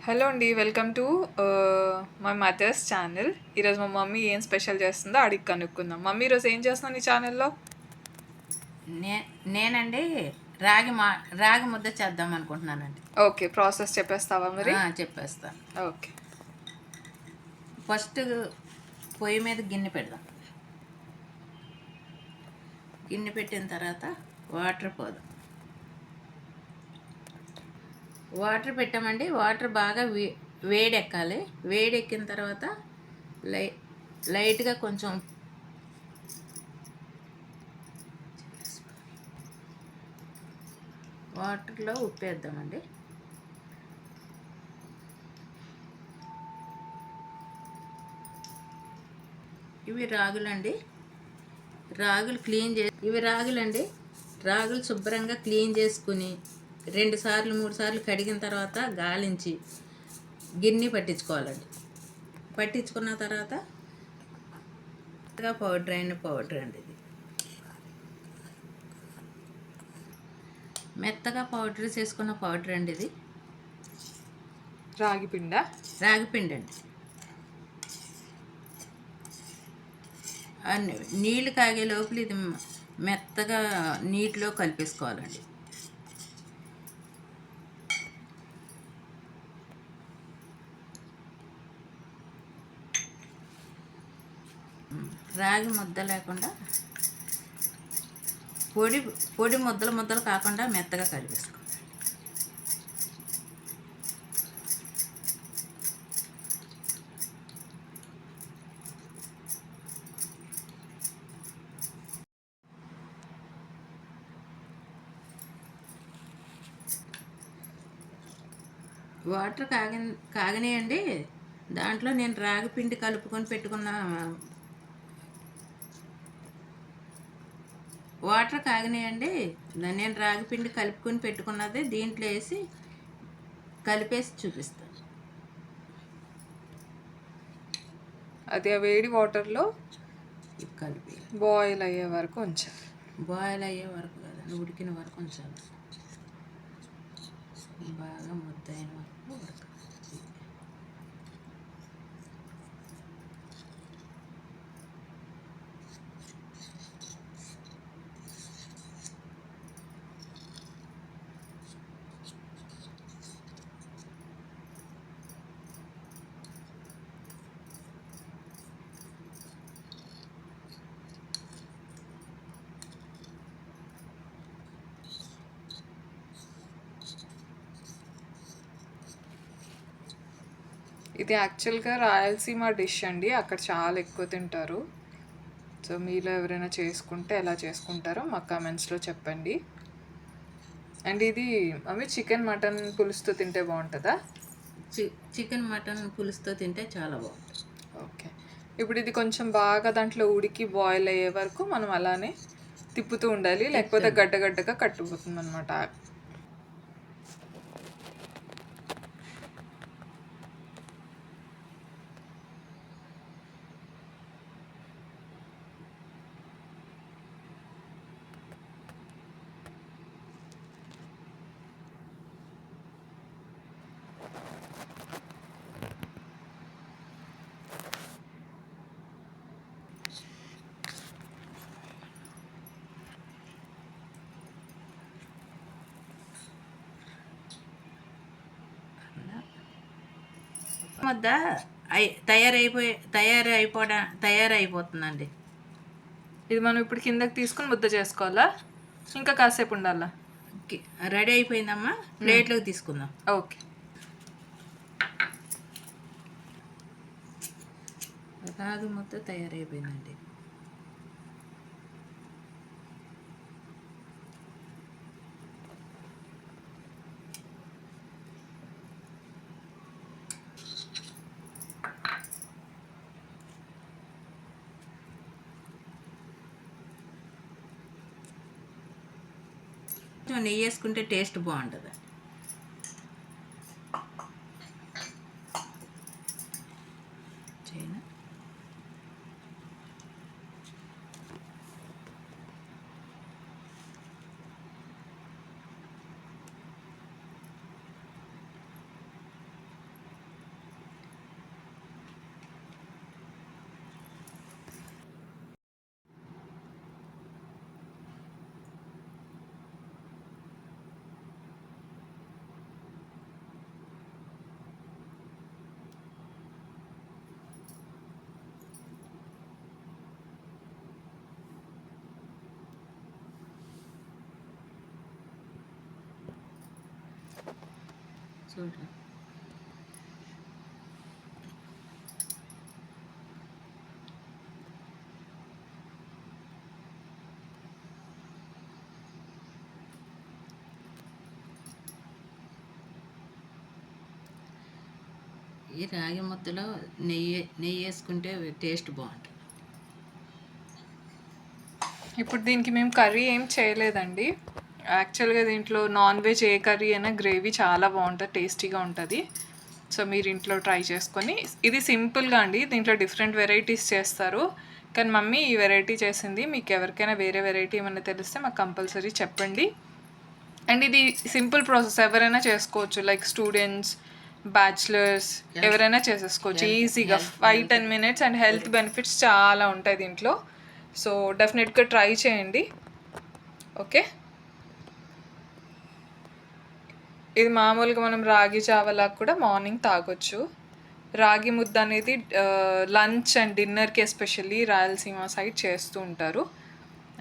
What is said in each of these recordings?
Hello అండి. Welcome to my mother's channel. ఈరోజు మా మమ్మీ ఏం స్పెషల్ చేస్తుందో అడిగి కనుక్కుందాం. మమ్మీ ఈరోజు ఏం చేస్తున్నావు నీ ఛానల్‌లో? నే నేనండి రాగి ముద్ద చేద్దాం అనుకుంటున్నానండి. ఓకే. ప్రాసెస్ చెప్పేస్తావా మరి? చెప్పేస్తాను. ఓకే. ఫస్ట్ పొయ్యి మీద గిన్నె పెడదాం. గిన్నె పెట్టిన తర్వాత వాటర్ పోదాం. వాటర్ పెట్టామండి. వాటర్ బాగా వేడెక్కాలి. వేడెక్కిన తర్వాత లై లైట్గా కొంచెం వాటర్లో ఉప్పు వేద్దామండి. ఇవి రాగులండి. రాగులు శుభ్రంగా క్లీన్ చేసుకుని 2 సార్లు 3 సార్లు కడిగిన తర్వాత గాలించి గిన్నె పట్టించుకోవాలండి. పట్టించుకున్న తర్వాత పౌడర్ అండి. ఇది మెత్తగా పౌడర్ చేసుకున్న పౌడర్ అండి. ఇది రాగి పిండి అండి. నీళ్ళు కాగే లోపల ఇది మెత్తగా నీటిలో కలిపేసుకోవాలండి. రాగి ముద్ద లేకుండా పొడి ముద్దలు కాకుండా మెత్తగా కలిపేసుకోవాలి. వాటర్ కాగనియండి. దాంట్లో నేను రాగి పిండి కలుపుకొని పెట్టుకున్న వాటర్ కాగనియండి. నేను రాగి పిండి కలుపుకొని పెట్టుకున్నది దీంట్లో వేసి కలిపేసి చూపిస్తాను. అది వేడి వాటర్లో కలిపి బాయిల్ అయ్యే వరకు ఉంచాలి. బాయిల్ అయ్యే వరకు కదండి, ఉడికిన వరకు ఉంచాలి. బాగా ముద్ద అయిన వరకు ఉడకాలి. ఇది యాక్చువల్‌గా రాయలసీమ డిష్ అండి. అక్కడ చాలా ఎక్కువ తింటారు. సో మీలో ఎవరైనా చేసుకుంటే ఎలా చేసుకుంటారో మా కామెంట్స్‌లో చెప్పండి. అండ్ ఇది మమ్మీ చికెన్, మటన్ పులుసుతో తింటే బాగుంటుందా? చికెన్ మటన్ పులుసుతో తింటే చాలా బాగుంటుంది. ఓకే. ఇప్పుడు ఇది కొంచెం బాగా దాంట్లో ఉడికి బాయిల్ అయ్యే వరకు మనం అలానే తిప్పుతూ ఉండాలి. లేకపోతే గడ్డగా కట్టుకుపోతుందనమాట. ముద్ద తయారైపోతుందండి. ఇది మనం ఇప్పుడు కిందకి తీసుకుని ముద్ద చేసుకోవాలా? ఇంకా కాసేపు ఉండాలా? రెడీ అయిపోయిందమ్మా. ప్లేట్లోకి తీసుకుందాం. ఓకే. రాగి ముద్ద తయారైపోయిందండి. నెయ్యి వేసుకుంటే టేస్ట్ బాగుంటుంది. చూడు. ఈ రాగి ముద్దలో నెయ్యి వేసుకుంటే టేస్ట్ బాగుంటుంది. ఇప్పుడు దీనికి మేము కర్రీ ఏం చేయలేదండి. యాక్చువల్గా దీంట్లో నాన్ వెజ్ ఏ కర్రీ అయినా గ్రేవీ చాలా బాగుంటుంది, టేస్టీగా ఉంటుంది. సో మీరు ఇంట్లో ట్రై చేసుకొని, ఇది సింపుల్గా అండి, దీంట్లో డిఫరెంట్ వెరైటీస్ చేస్తారు. కానీ మమ్మీ ఈ వెరైటీ చేసింది. మీకు ఎవరికైనా వేరే వెరైటీ ఏమైనా తెలిస్తే మాకు కంపల్సరీ చెప్పండి. అండ్ ఇది సింపుల్ ప్రాసెస్, ఎవరైనా చేసుకోవచ్చు. లైక్ స్టూడెంట్స్, బ్యాచిలర్స్, ఎవరైనా చేసేసుకోవచ్చు ఈజీగా. 5-10 మినిట్స్. అండ్ హెల్త్ బెనిఫిట్స్ చాలా ఉంటాయి దీంట్లో. సో డెఫినెట్గా ట్రై చేయండి. ఓకే, ఇది మామూలుగా మనం రాగి జావలాగా కూడా మార్నింగ్ తాగొచ్చు. రాగి ముద్ద అనేది లంచ్ అండ్ డిన్నర్కి ఎస్పెషల్లీ రాయలసీమ సైడ్ చేస్తూ ఉంటారు.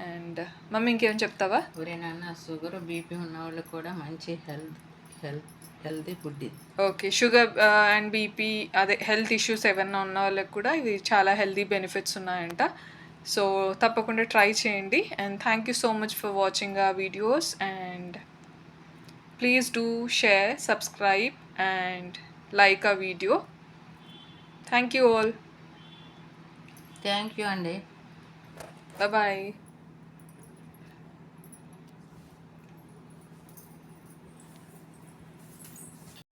అండ్ మమ్మీ ఇంకేం చెప్తావా? ఎవరైనా షుగర్ బీపీ ఉన్న వాళ్ళు కూడా మంచి హెల్తీ ఫుడ్ ఇది. ఓకే, షుగర్ అండ్ బీపీ, అదే హెల్త్ ఇష్యూస్ ఏమైనా ఉన్న వాళ్ళకి కూడా ఇవి చాలా హెల్తీ బెనిఫిట్స్ ఉన్నాయంట. సో తప్పకుండా ట్రై చేయండి. And thank you so much for watching our videos. And please do share, subscribe and like our video. Thank you all. Thank you అండి. Bye bye.